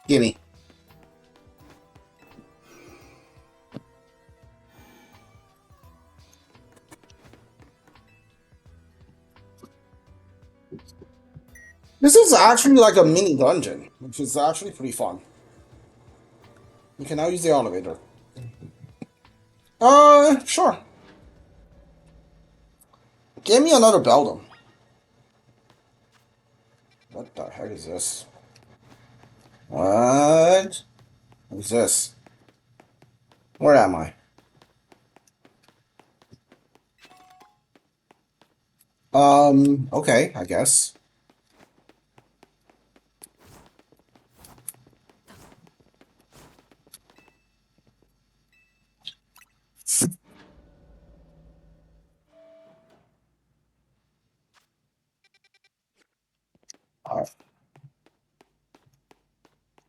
Gimme. This is actually like a mini dungeon, which is actually pretty fun. You can now use the elevator. Sure. Give me another Beldum. What the heck is this? What? What is this? Where am I? Okay, I guess. Alright.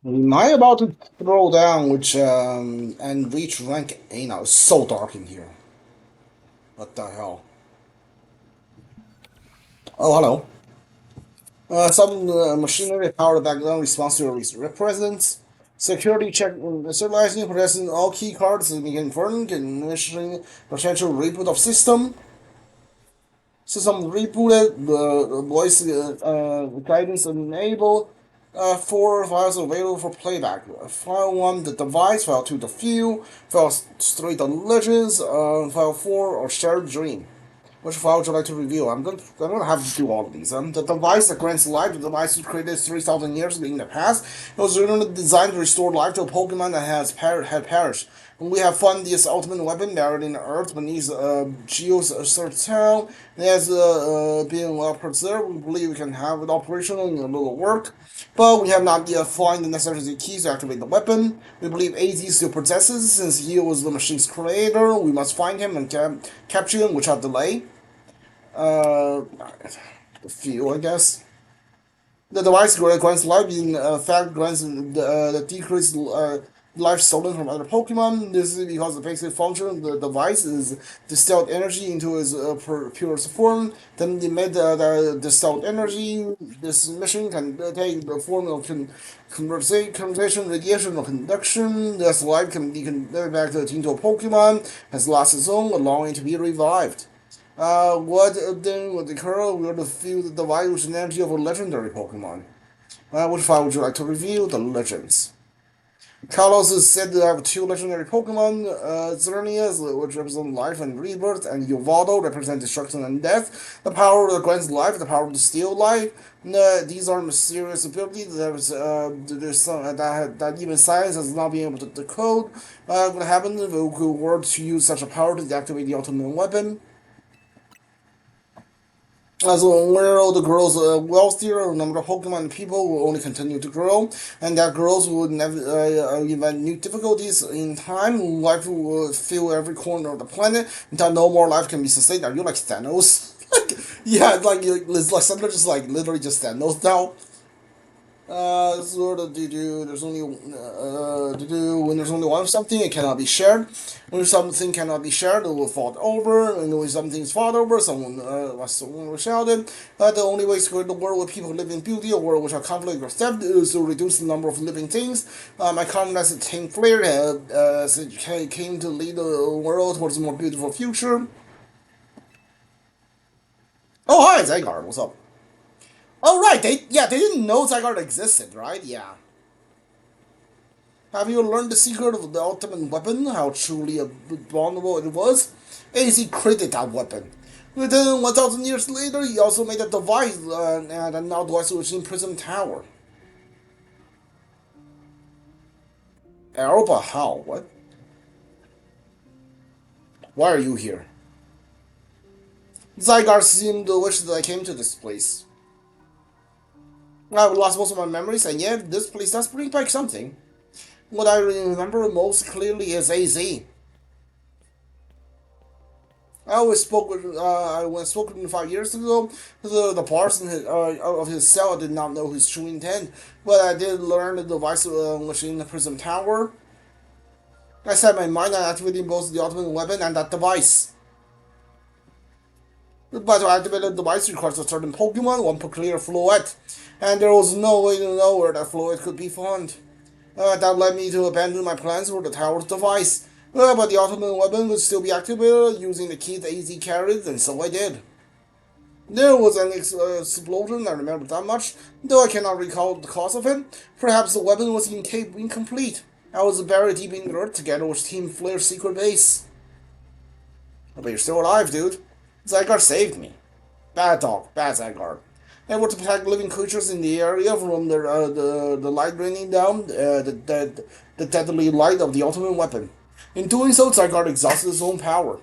Am I about to throw down which and reach rank 8 now? It's so dark in here. What the hell? Oh, hello. Some machinery powered background response to your represents. Security check serializing possessing all key cards and confirming and initiating potential reboot of system. System rebooted, the voice guidance enabled. Four files available for playback. File 1, the device. File 2, the view. File 3, the legends. File 4, or shared dream. Which file would you like to review? I'm gonna have to do all of these. The device that grants life, the device was created 3,000 years in the past. It was originally designed to restore life to a Pokemon that had perished. We have found this ultimate weapon buried in the earth beneath Geo's town. It has been well preserved. We believe we can have it operational in a little work. But we have not yet found the necessary keys to activate the weapon. We believe AZ still possesses, since he was the machine's creator. We must find him and capture him without delay. Uh, a few, I guess. The device grants life, in fact, grants the decreased life stolen from other Pokemon. This is because the basic function of the device is distilled energy into its purest form. Then emit the distilled energy. This mission can take the form of conversation, radiation, or conduction. This life can be converted back into a Pokemon, has lost its own, allowing it to be revived. What then would occur? We are to feel the device with energy of a legendary Pokemon. Which file would you like to review? The Legends. Kalos is said to have two legendary Pokemon, Xerneas, which represent life and rebirth, and Yovado, represent destruction and death. The power that grants life, the power to steal life. These are mysterious abilities there's some, that even science has not been able to decode. What happens if we were to use such a power to deactivate the ultimate weapon? As the world grows wealthier, the number of Pokemon and people will only continue to grow, and that growth will never invent new difficulties. In time, life will fill every corner of the planet until no more life can be sustained. Are you like Thanos? Yeah, it's like something just like literally just Thanos now. Sort of to do. There's only to do when there's only one something, it cannot be shared. When something cannot be shared, it will fall over. And when something is fall over, someone will shout it. The only way to create a world where people live in beauty, a world which are conflict or theft, is to reduce the number of living things. My comrades Team Flair came to lead the world towards a more beautiful future. Oh hi, Zygarde, what's up? Oh right, they didn't know Zygarde existed, right? Yeah. Have you learned the secret of the ultimate weapon? How truly vulnerable it was? AZ created that weapon. Within 1,000 years later, he also made a device, and now device was in Prism Tower. Aruba, how? What? Why are you here? Zygarde seemed to wish that I came to this place. I've lost most of my memories, and yet this place does bring back something. What I remember most clearly is AZ. I always spoke with when spoke with him 5 years ago. The parts of his cell did not know his true intent, but I did learn the device which in the Prism Tower. I set my mind on activating both the ultimate weapon and that device. But to activate the device requires a certain Pokemon, one peculiar Floette, and there was no way to know where that Floette could be found. That led me to abandon my plans for the tower's device. But the ultimate weapon could still be activated using the key that AZ carried, and so I did. There was an explosion, I remember that much, though I cannot recall the cause of it. Perhaps the weapon was incomplete. I was buried deep in the earth together with Team Flare's secret base. But you're still alive, dude. Zygarde saved me. Bad dog, bad Zygarde. Able to protect living creatures in the area from the light raining down, the deadly light of the ultimate weapon. In doing so, Zygarde exhausted his own power.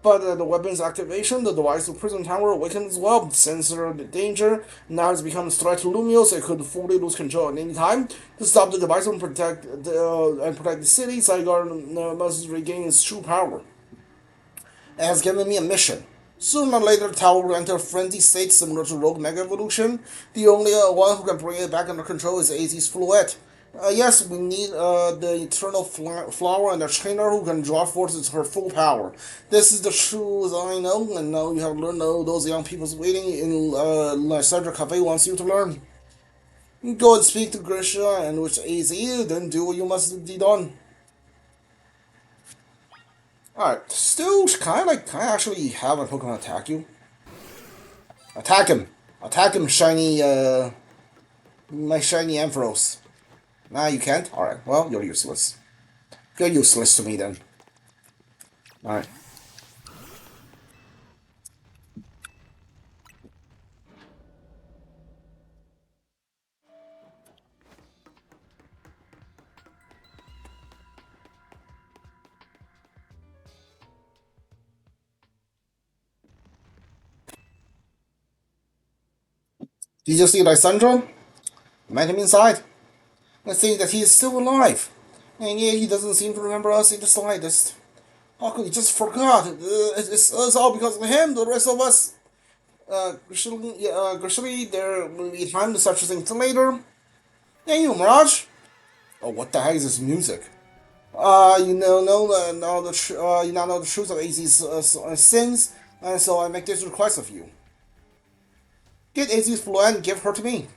But the weapon's activation, the device of Prison Tower awakened as well. Sensor the danger now has become a threat to Lumiose. It could fully lose control at any time. To stop the device and protect the city, Zygarde must regain its true power. It has given me a mission. Sooner or later, the tower will enter a frenzy state similar to Rogue Mega Evolution. The only one who can bring it back under control is AZ's Fluette. Yes, we need the Eternal Flower and the trainer who can draw forth her full power. This is the truth I know, and now you have learned all those young people's waiting in Lysandra Cafe wants you to learn. Go and speak to Grisha and with AZ, then do what you must be done. Alright, still, can I actually have a Pokemon attack you? Attack him! Attack him, shiny, my shiny Ampharos. Nah, you can't? Alright, well, you're useless. You're useless to me then. Alright. Did you see Lysandra? Met him inside. I think that he is still alive. And yet he doesn't seem to remember us in the slightest. How could he just forgot? It's all because of him, the rest of us. Gradually, there will be time to such things later. And you, Mirage? Oh, what the heck is this music? You now know the truth of AZ's sins, and so I make this request of you. Get AZ's floor and give her to me.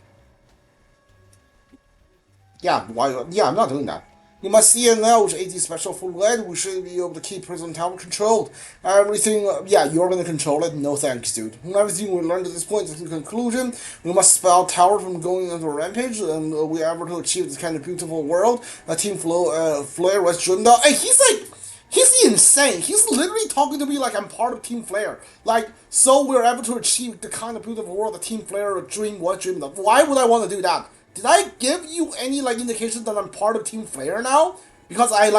Yeah, why? Yeah, I'm not doing that. You must see it now with AZ's special full lead. We should be able to keep Prison Tower controlled. Everything, yeah, you're gonna control it. No thanks, dude. Everything we learned at this point is in conclusion. We must spell Tower from going into a rampage, and we are able to achieve this kind of beautiful world. Team Flare was driven down. Hey, he's insane. He's literally talking to me like I'm part of Team Flare. Like, so we're able to achieve the kind of beautiful world that Team Flare dreamed of. Why would I want to do that? Did I give you any indication that I'm part of Team Flare now? Because I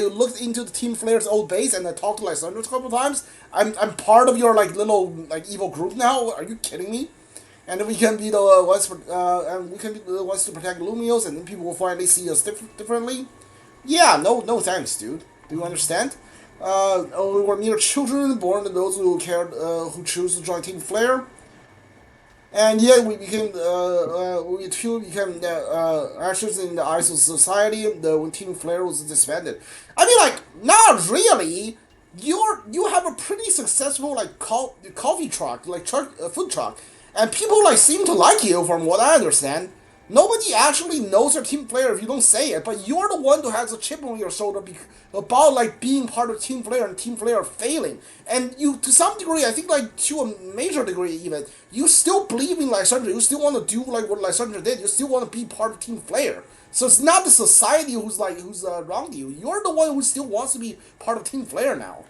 looked into the Team Flare's old base and I talked to Lysandra a couple of times. I'm part of your little evil group now. Are you kidding me? And we can be the ones and we can be the ones to protect Lumiose, and then people will finally see us differently. Yeah, no thanks, dude. Do you understand? We were mere children born to those who choose to join Team Flare. And yet we too became actors in the eyes of society when Team Flare was disbanded. I mean, not really. You have a pretty successful coffee truck, food truck, and people seem to like you from what I understand. Nobody actually knows your Team Flare if you don't say it, but you're the one who has a chip on your shoulder about being part of Team Flare and Team Flare failing. And you, to some degree, I think to a major degree even, you still believe in Lysandra. You still want to do what Lysandra did. You still want to be part of Team Flare. So it's not the society who's wronged you. You're the one who still wants to be part of Team Flare now.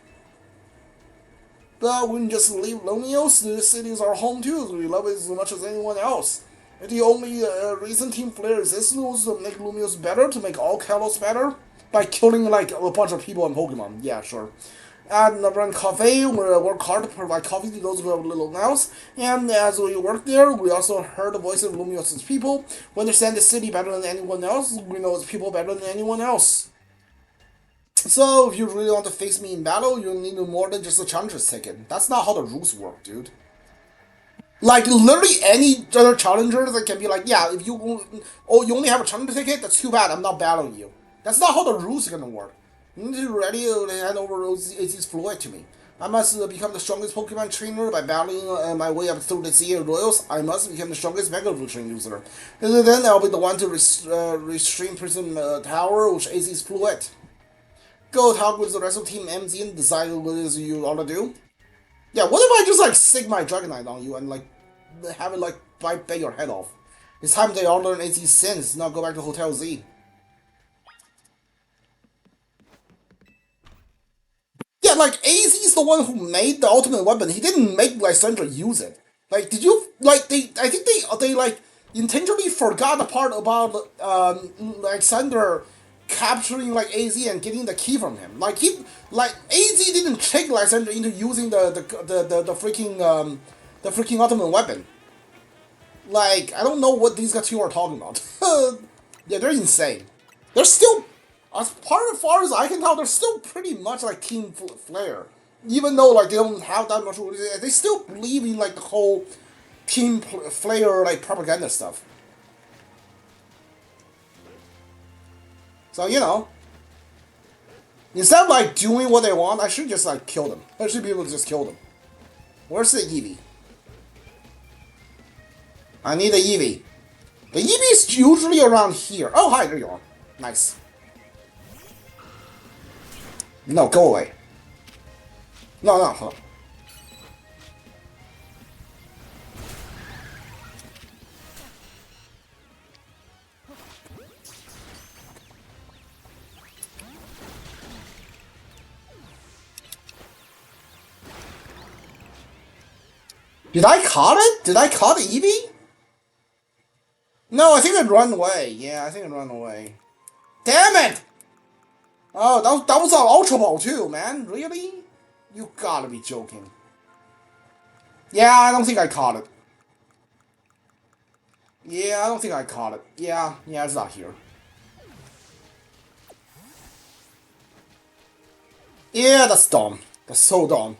But we can just leave Lumiose. The city is our home too. We love it as much as anyone else. The only reason Team Flare exists was to make Lumiose better, to make all Kalos better, by killing a bunch of people in Pokemon. Yeah, sure. And run cafe, we work hard to provide coffee to those who have little mouths. And as we work there, we also heard the voice of Lumiose's people. We understand the city better than anyone else. We know its people better than anyone else. So if you really want to face me in battle, you'll need more than just a challenger's ticket. That's not how the rules work, dude. Literally any other challenger that can be yeah, if you only have a challenger ticket, that's too bad, I'm not battling you. That's not how the rules are gonna work. You need to be ready to hand over AZ's Floyd to me. I must become the strongest Pokemon trainer by battling my way up through the Sea of Royals. I must become the strongest Mega Evolution user. And then I'll be the one to restrain Prism Tower, which AC's fluid. Go talk with the rest of Team MZ and decide what it is you ought to do. Yeah, what if I just like stick my Dragonite on you and like have it like bite your head off? It's time they all learn AC's sins, not go back to Hotel Z. Yeah, like AZ is the one who made the ultimate weapon. He didn't make Lysandra use it. Like, did you like they? I think they like intentionally forgot the part about Lysandra capturing like AZ and getting the key from him. Like AZ didn't trick Lysandra into using the freaking ultimate weapon. Like, I don't know what these two are talking about. Yeah, they're insane. They're still, as far as I can tell, they're still pretty much like Team Flare. Even though like they don't have that much, they still believe in like the whole Team Flare like propaganda stuff. So instead of like doing what they want, I should just like kill them. I should be able to just kill them. Where's the Eevee? I need a Eevee. The Eevee is usually around here. Oh, hi, there you are. Nice. No, go away. No, no, hold on. Did I caught it? Did I caught the Eevee? No, I think it run away. Yeah, I think it run away. Damn it! Oh, that was an Ultra Ball too, man. Really? You gotta be joking. Yeah, I don't think I caught it. Yeah, I don't think I caught it. Yeah, it's not here. Yeah, that's dumb. That's so dumb.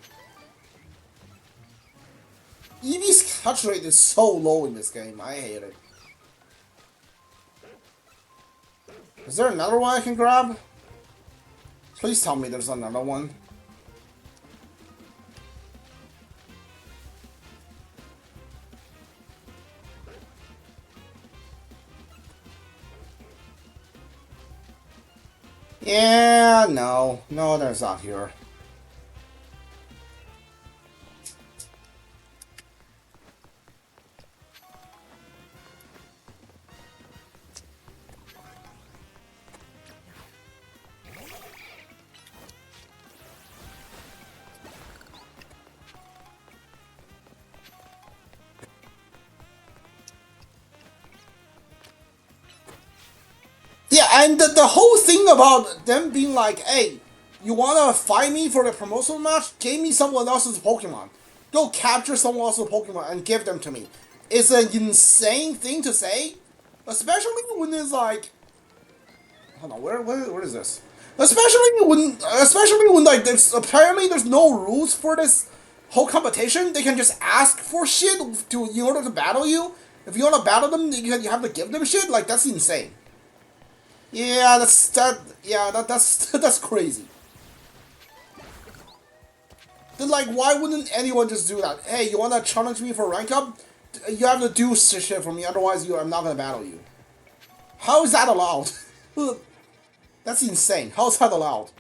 Eevee's catch rate is so low in this game. I hate it. Is there another one I can grab? Please tell me there's another one. Yeah, no. No, there's not here. Yeah, and the whole thing about them being like, hey, you wanna fight me for the promotional match? Give me someone else's Pokemon. Go capture someone else's Pokemon and give them to me. It's an insane thing to say. Especially when it's like, hold on, where is this? Especially when like there's no rules for this whole competition. They can just ask for shit in order to battle you. If you wanna battle them, you have to give them shit. Like, that's insane. Yeah, that's crazy. Then like, why wouldn't anyone just do that? Hey, you wanna challenge me for rank up? You have to do shit for me, otherwise I'm not gonna battle you. How is that allowed? That's insane. How is that allowed?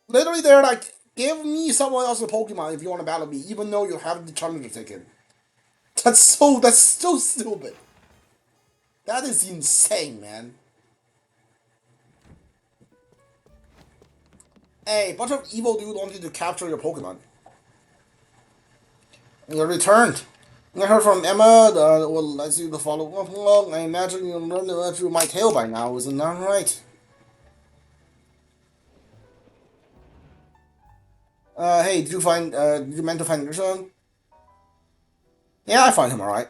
Literally, they're like, give me someone else's Pokemon if you want to battle me, even though you have the challenger ticket. That's so stupid. That is insane, man. Hey, bunch of evil dude wanted to capture your Pokemon. You returned. I heard from Emma, well, let's do the follow up log. I imagine you learned through my tail by now, isn't that right? Hey, did you meant to find Rishan? Yeah, I find him alright.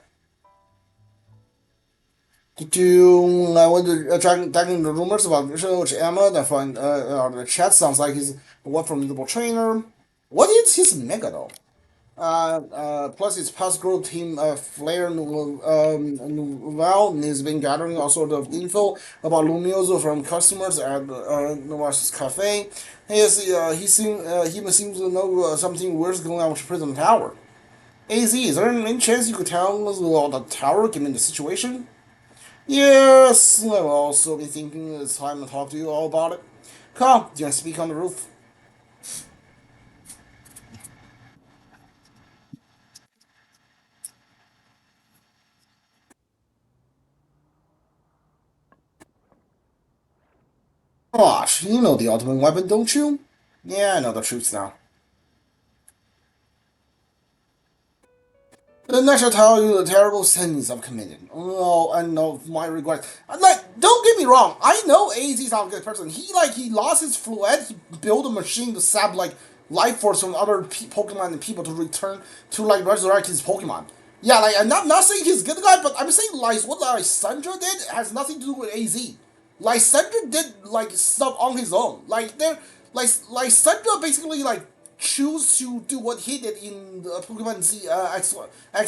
I went to tracking the rumors about Rishan, which Emma, I find, the chat sounds like he's the one from Invisible Trainer. What is his Mega though? Plus, its past group team, Flair Nouvelle, has been gathering all sort of info about Lumiose from customers at Novar's Cafe. He seems to know something weird's going on with Prism Tower. AZ, is there any chance you could tell us about the tower given the situation? Yes, I've also been thinking it's time to talk to you all about it. Come, do you want to speak on the roof? Gosh, you know the ultimate weapon, don't you? Yeah, I know the truth now. Then I shall tell you the terrible sins I've committed. Oh, and of my regrets. Like, don't get me wrong. I know AZ's not a good person. He lost his fluid. He built a machine to sap like life force from other Pokemon and people to return to like resurrect his Pokemon. Yeah, like I'm not saying he's a good guy, but I'm saying like what Lysandra did has nothing to do with AZ. Lysandra did like stuff on his own. Lysandra basically like choose to do what he did in Pokemon Z X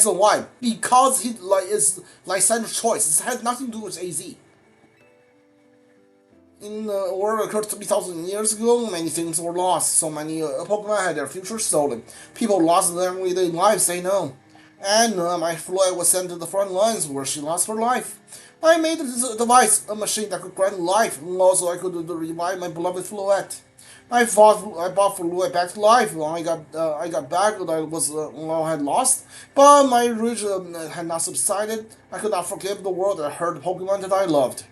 and Y because he like is Lysandra's choice. It has nothing to do with AZ. In the world occurred 3,000 years ago, many things were lost. So many Pokemon had their future stolen. People lost their everyday lives, they know. And my Floyd was sent to the front lines where she lost her life. I made a device, a machine that could grant life, and also I could revive my beloved Floette. I brought Floette back to life. I got back what I had lost, but my rage had not subsided. I could not forgive the world that hurt the Pokemon that I loved.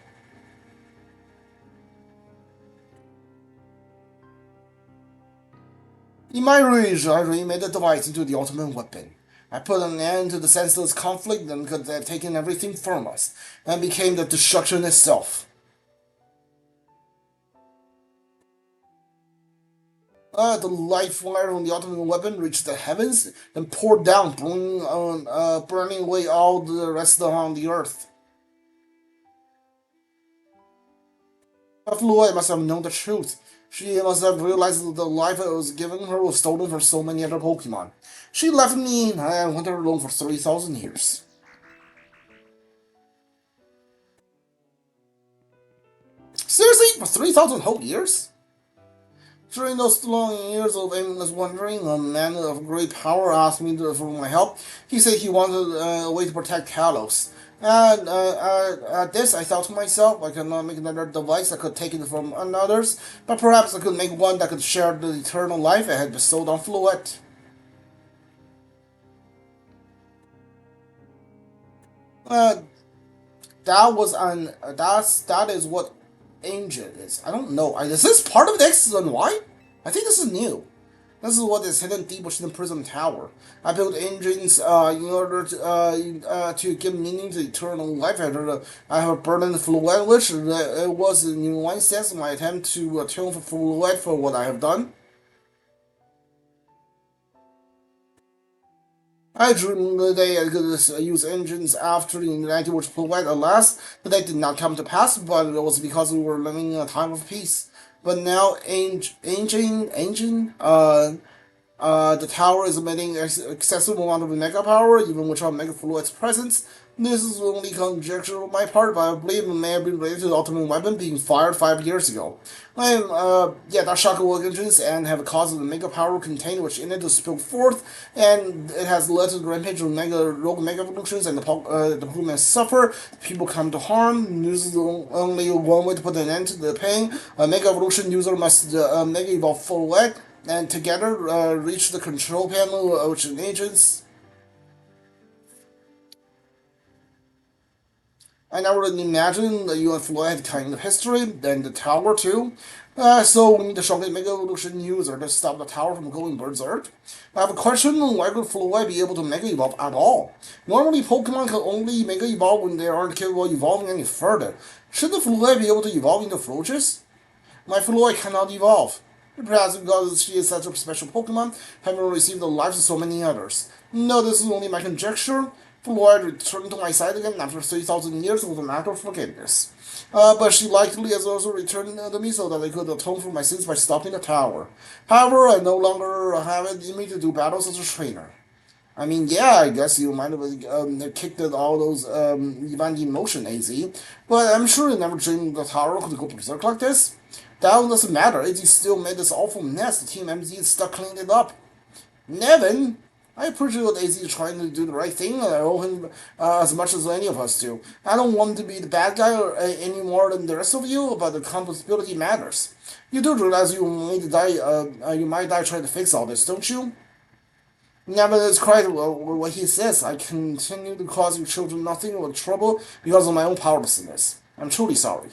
In my rage, I remade the device into the ultimate weapon. I put an end to the senseless conflict that had taken everything from us, and became the destruction itself. The light fire from the ultimate weapon reached the heavens, and poured down, burning away all the rest on the earth. Floyd must have known the truth. She must have realized that the life I was giving her was stolen from so many other Pokemon. She left me, and I went her alone for 3,000 years. Seriously? For 3,000 whole years? During those long years of aimless wandering, a man of great power asked me for my help. He said he wanted a way to protect Kalos. And at this, I thought to myself, I cannot make another device that could take it from others, but perhaps I could make one that could share the eternal life I had bestowed on Fluet. Uh, that is what Angel is. I don't know. Is this part of the X and Y? I think this is new. This is what is hidden deep within the Prism Tower. I built engines in order to give meaning to eternal life. I have a burden fluid, which it was in one sense my attempt to atone for fluid for what I have done. I dreamed the day I could use engines after the united with fluid. Alas, the day did not come to pass, but it was because we were living in a time of peace. But now, the tower is emitting excessive amount of mega power, even without mega fluid's presence. This is only conjecture on my part, but I believe it may have been related to the ultimate weapon being fired 5 years ago. That shock engines and have caused the mega power contained which in it to spill forth, and it has led to the rampage of rogue mega evolutions, and the Pokemon suffer, people come to harm. This is only one way to put an end to the pain. A mega evolution user must mega evolve full leg, and together reach the control panel, which agents. I never really imagined that UFO had kind of history, and the tower too. So we need to show the Mega Evolution user to stop the tower from going berserk. I have a question: why would Floyd be able to Mega Evolve at all? Normally, Pokemon can only Mega Evolve when they aren't capable of evolving any further. Should the Floyd be able to evolve into Froaches? My Floyd cannot evolve. Perhaps because she is such a special Pokemon, having received the lives of so many others. No, this is only my conjecture. Floyd returned to my side again after 3,000 years with an act of forgiveness. But she likely has also returned to me so that I could atone for my sins by stopping the tower. However, I no longer have it in me to do battles as a trainer. I mean, yeah, I guess you might have kicked at all those event emotion, AZ, but I'm sure you never dreamed the tower could go berserk like this. That doesn't matter. AZ still made this awful mess. The Team MZ is stuck cleaning it up. Nevin, I appreciate that AZ is trying to do the right thing, and I owe him as much as any of us do. I don't want to be the bad guy any more than the rest of you, but the compatibility matters. You do realize you might die trying to fix all this, don't you? Nevin is quite what he says. I continue to cause your children nothing but trouble because of my own powerlessness. I'm truly sorry.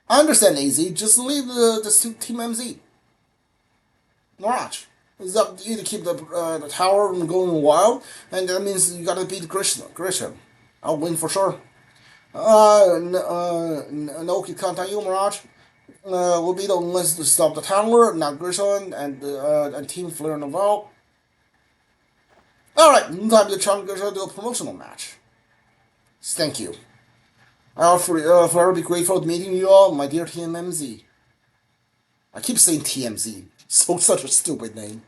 I understand, AZ. Just leave this to Team MZ. Mirage. It's up to you to keep the tower going wild, and that means you gotta beat Grisham. I'll win for sure. Naoki contact you, Mirage. We'll be the ones to stop the tower, not Grisham and Team Flare Naval. Alright, time to challenge Grisham to a promotional match. Thank you. I'll forever be grateful to meeting you all, my dear TMMZ. I keep saying TMZ. So such a stupid name.